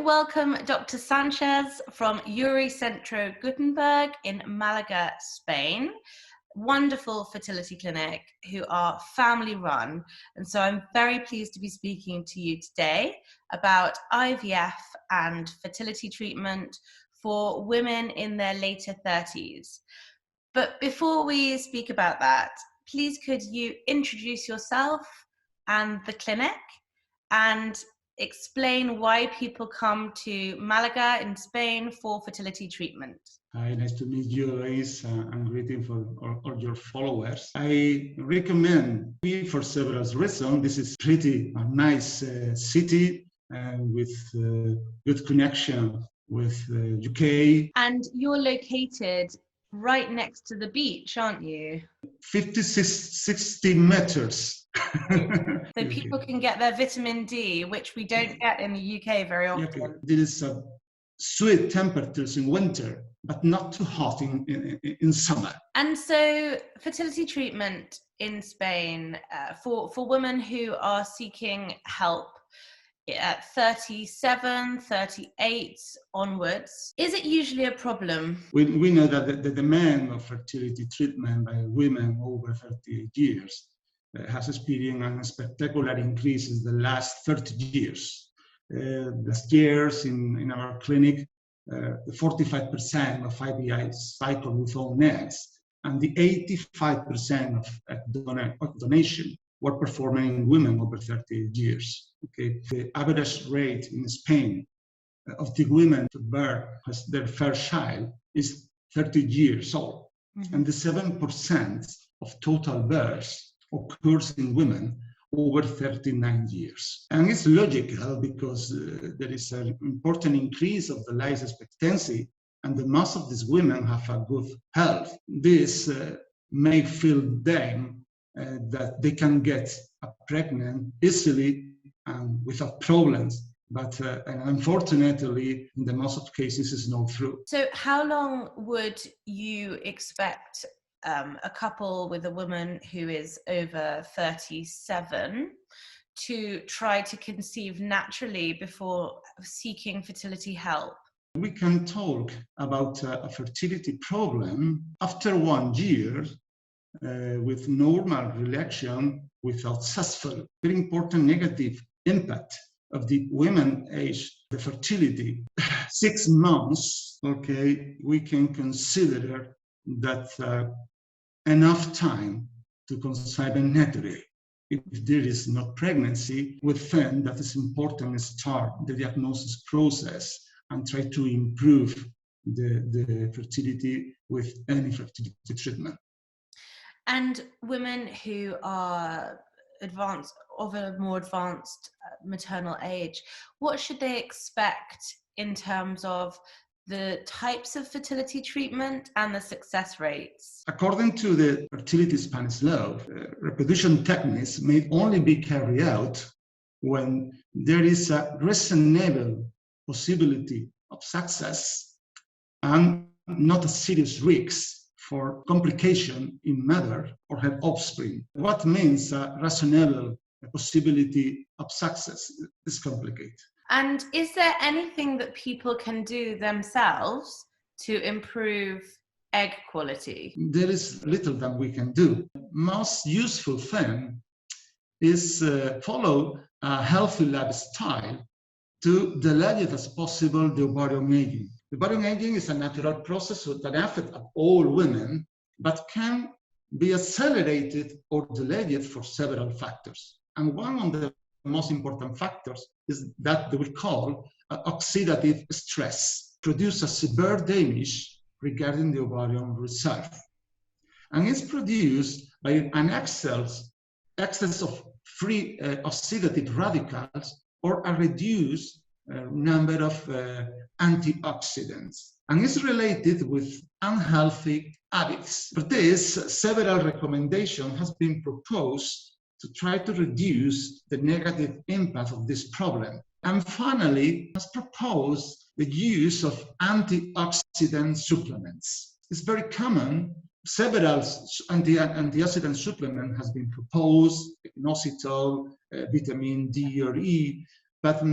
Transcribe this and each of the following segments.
welcome Dr. Sanchez from URE Centro Gutenberg in Malaga, Spain. Wonderful fertility clinic who are family run. And so I'm very pleased to be speaking to you today about IVF and fertility treatment for women in their later 30s. But before we speak about that, please could you introduce yourself and the clinic and explain why people come to Malaga in Spain for fertility treatment. Hi, nice to meet you, Lois, and greeting for all your followers. I recommend it for several reasons. This is pretty a nice city with good connection with UK. And you're located right next to the beach, aren't you? 60 meters. So people can get their vitamin D, which we don't get in the UK very often. Okay. There is sweet temperatures in winter, but not too hot in summer. And so fertility treatment in Spain for women who are seeking help at 37, 38 onwards, is it usually a problem? We know that the demand of fertility treatment by women over 38 years has experienced a spectacular increase in the last 30 years. Last years in our clinic, 45% of IVF cycle with own eggs and the 85% of donation were performing in women over 38 years. Okay, the average rate in Spain of the women to bear their first child is 30 years old, and the 7% of total births occurs in women over 39 years. And it's logical because there is an important increase of the life expectancy, and most of these women have a good health. This may feel them that they can get pregnant easily and without problems. But unfortunately, in the most of cases, it's not true. So how long would you expect a couple with a woman who is over 37 to try to conceive naturally before seeking fertility help? We can talk about a fertility problem after 1 year with normal relation without successful, very important negative impact of the women age, the fertility. 6 months, okay, we can consider that enough time to conceive naturally. If there is no pregnancy, we think that it's important to start the diagnosis process and try to improve the fertility with any fertility treatment. And women who are advanced, of a more advanced maternal age, what should they expect in terms of the types of fertility treatment and the success rates? According to the fertility Spanish law, reproduction techniques may only be carried out when there is a reasonable possibility of success and not a serious risk for complication in mother or her offspring. What means a reasonable possibility of success is complicated. And is there anything that people can do themselves to improve egg quality? There is little that we can do. Most useful thing is follow a healthy lifestyle to delay it as possible the ovarian aging. The ovarian aging is a natural process that affects all women, but can be accelerated or delayed for several factors. And one of the most important factors is that we call oxidative stress, produce a severe damage regarding the ovarian reserve. And it's produced by an excess of free oxidative radicals or a reduced number of antioxidants. And it's related with unhealthy habits. For this, several recommendations have been proposed to try to reduce the negative impact of this problem. And finally, has proposed the use of antioxidant supplements. It's very common. Several antioxidant supplements has been proposed, inositol, vitamin D or E, but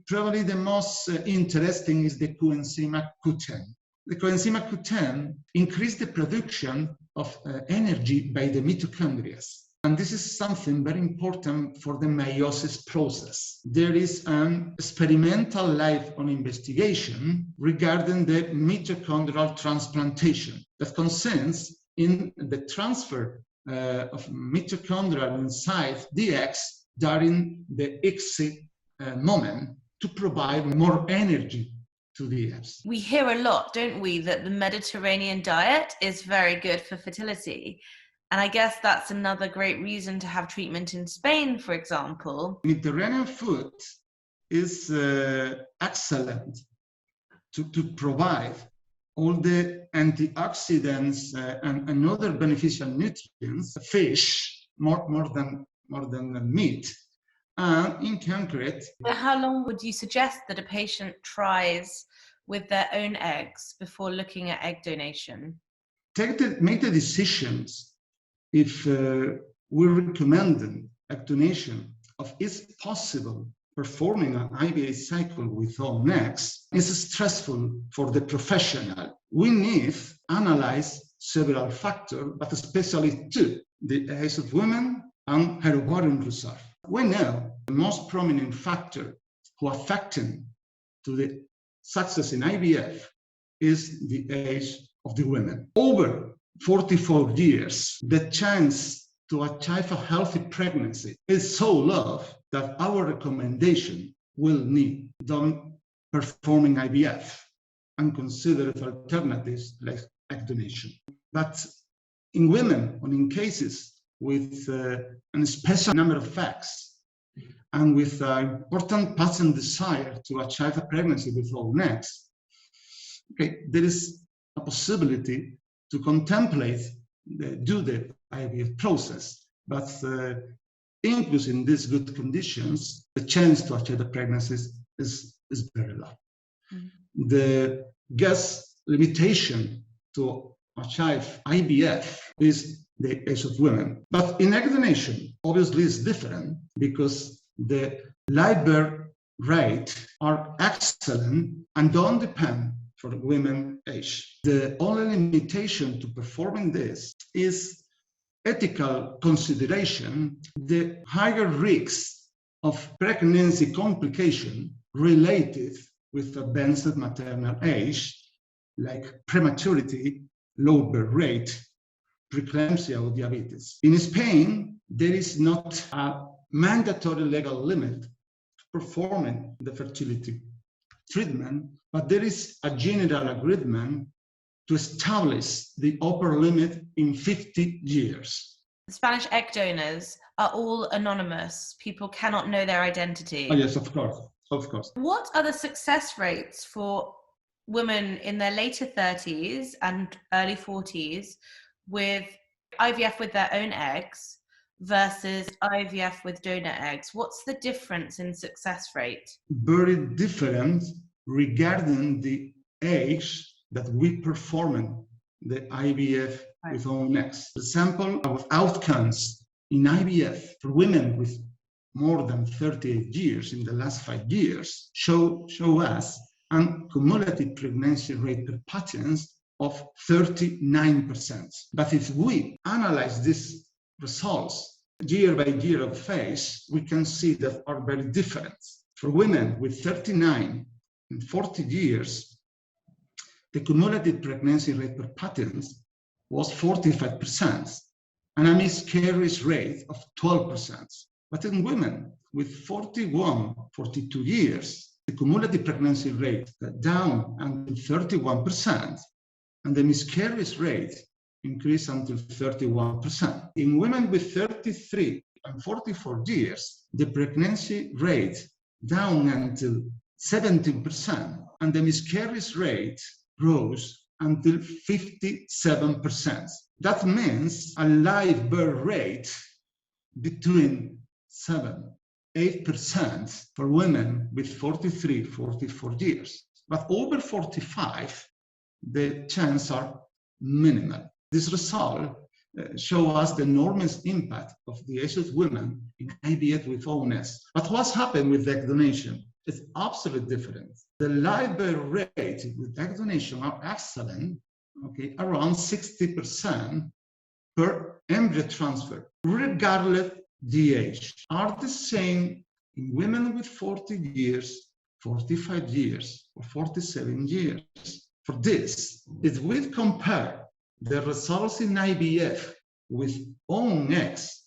probably the most interesting is the coenzyme Q10. The coenzyme Q10 increases the production of energy by the mitochondria. And this is something very important for the meiosis process. There is an experimental live-on investigation regarding the mitochondrial transplantation that consists in the transfer of mitochondria inside the eggs during the ICSI moment to provide more energy to the eggs. We hear a lot, don't we, that the Mediterranean diet is very good for fertility. And I guess that's another great reason to have treatment in Spain, for example. Mediterranean food is excellent to provide all the antioxidants and other beneficial nutrients, fish, more than meat, and in concrete. How long would you suggest that a patient tries with their own eggs before looking at egg donation? Make the decisions if we recommend egg donation of is possible performing an IVF cycle with own eggs is stressful for the professional. We need to analyze several factors, but especially two, the age of women and her ovarian reserve. We know the most prominent factor who affecting to the success in IVF is the age of the women. Over 44 years, the chance to achieve a healthy pregnancy is so low that our recommendation will need done performing IVF and consider alternatives like egg donation. But in women or in cases with a special number of facts and with an important patient desire to achieve a pregnancy with own eggs, okay, there is a possibility to contemplate do the IVF process, but including these good conditions, the chance to achieve the pregnancy is very low. Mm-hmm. The gas limitation to achieve IVF is the age of women. But in egg donation, obviously it's different because the live birth rate are excellent and don't depend for women age. The only limitation to performing this is ethical consideration, the higher risks of pregnancy complication related with advanced maternal age, like prematurity, low birth rate, preeclampsia or diabetes. In Spain, there is not a mandatory legal limit to performing the fertility treatment, but there is a general agreement to establish the upper limit in 50 years. The Spanish egg donors are all anonymous. People cannot know their identity. Oh, yes, of course. What are the success rates for women in their later 30s and early 40s with IVF with their own eggs versus IVF with donor eggs? What's the difference in success rate? Very different regarding the age that we perform the IVF with own eggs. For example, our outcomes in IVF for women with more than 38 years in the last 5 years show us a cumulative pregnancy rate per patient of 39%. But if we analyze these results year by year of phase, we can see that are very different. For women with 39 and 40 years, the cumulative pregnancy rate per patient was 45% and a miscarriage rate of 12%. But in women with 41, 42 years, the cumulative pregnancy rate down until 31%, and the miscarriage rate increased until 31%. In women with 33 and 44 years, the pregnancy rate down until 17%, and the miscarriage rate rose until 57%. That means a live birth rate between 7-8% for women with 43, 44 years. But over 45, the chances are minimal. This result show us the enormous impact of the aged women in IVF with ONS. But what's happened with egg donation is absolutely different. The live birth rate with egg donation are excellent, okay, around 60% per embryo transfer, regardless the age, are the same in women with 40 years, 45 years, or 47 years. For this, if we compare the results in IVF with own eggs,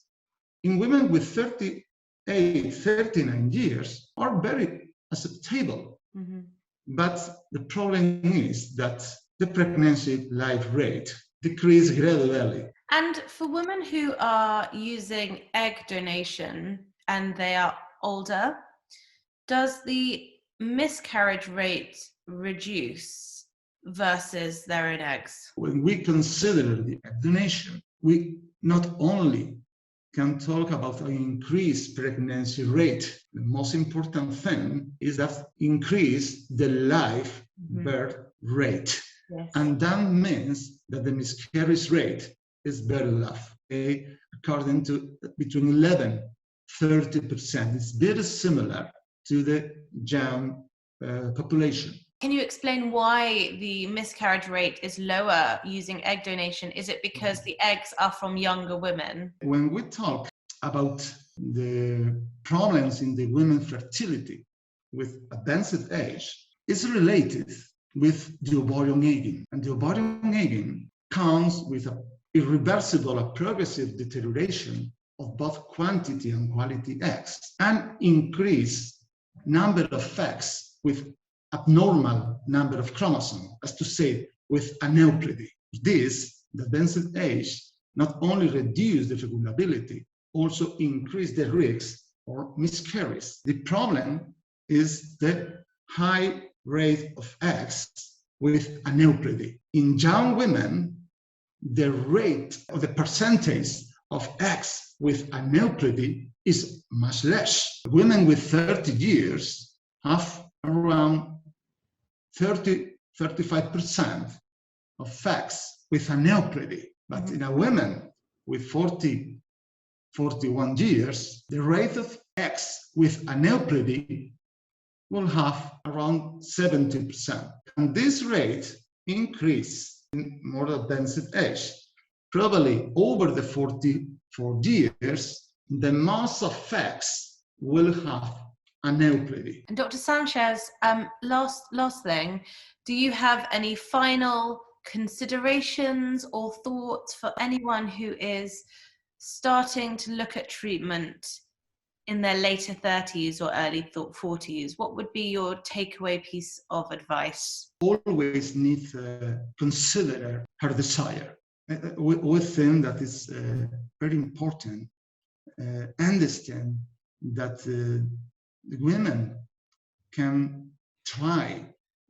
in women with 38, 39 years are very acceptable. Mm-hmm. But the problem is that the pregnancy life rate decreased gradually. And for women who are using egg donation and they are older, does the miscarriage rate reduce versus their own eggs? When we consider the egg donation, we not only can talk about an increased pregnancy rate. The most important thing is that increase the live birth rate. Yes. And that means that the miscarriage rate is very low, okay? According to between 11-30%. It's very similar to the young population. Can you explain why the miscarriage rate is lower using egg donation? Is it because the eggs are from younger women? When we talk about the problems in the women's fertility with advanced age, it's related with the ovarian aging. And the ovarian aging comes with an irreversible or progressive deterioration of both quantity and quality eggs, and increased number of eggs with abnormal number of chromosomes, as to say, with aneuploidy. This, the advanced age, not only reduce the fecundability, also increase the risk for miscarriage. The problem is the high rate of eggs with aneuploidy. In young women, the rate or the percentage of eggs with aneuploidy is much less. Women with 30 years have around 30-35% of eggs with aneuploidy. But in a woman with 41 years, the rate of eggs with aneuploidy will have around 70%. And this rate increase in more advanced age. Probably over the 44 years, the mass of eggs will have aneuploidy. And Dr. Sanchez, last thing, do you have any final considerations or thoughts for anyone who is starting to look at treatment in their later 30s or early 40s? What would be your takeaway piece of advice? Always need to consider her desire. We think that it's very important. Understand that the women can try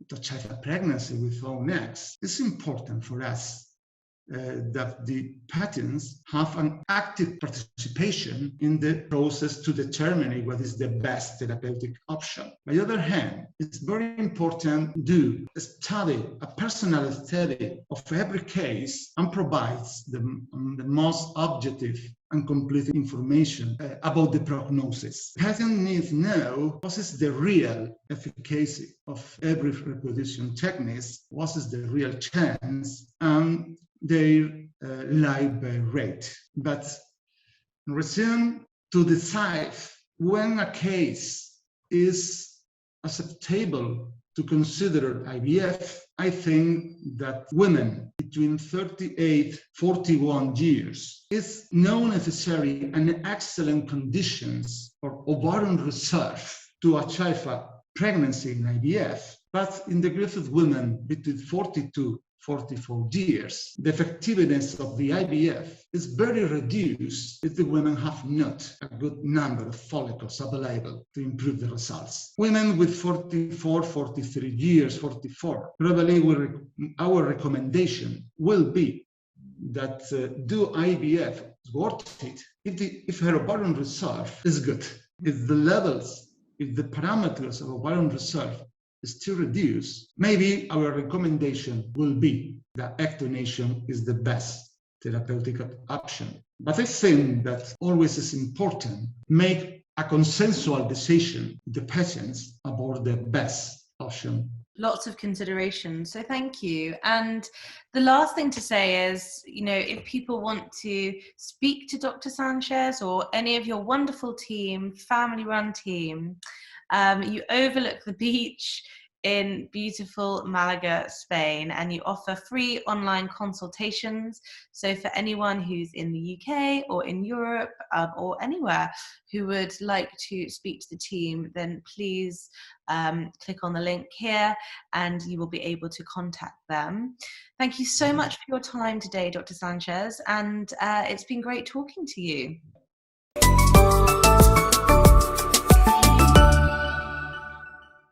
to achieve a pregnancy with own eggs. It's important for us that the patients have an active participation in the process to determine what is the best therapeutic option. On the other hand, it's very important to do a personal study of every case and provides the most objective and complete information about the prognosis. Patients need to know what is the real efficacy of every reproduction technique, what is the real chance, and their live birth rate. But resume to decide when a case is acceptable to consider IVF, I think that women between 38-41 years is not necessarily an excellent conditions for ovarian reserve to achieve a pregnancy in IVF, but in the group of women between 42-44 years, the effectiveness of the IVF is very reduced if the women have not a good number of follicles available to improve the results. Women with 44, 43 years, 44, probably our recommendation will be that do IVF is worth it if her ovarian reserve is good. If the levels, if the parameters of ovarian reserve is still reduced, maybe our recommendation will be that egg donation is the best therapeutic option. But I think that always is important make a consensual decision with the patients about the best option. Lots of consideration. So thank you. And the last thing to say is, if people want to speak to Dr. Sanchez or any of your wonderful team, family-run team, you overlook the beach in beautiful Malaga, Spain, and you offer free online consultations. So for anyone who's in the UK or in Europe or anywhere who would like to speak to the team, then please click on the link here and you will be able to contact them. Thank you so much for your time today, Dr. Sanchez, and it's been great talking to you.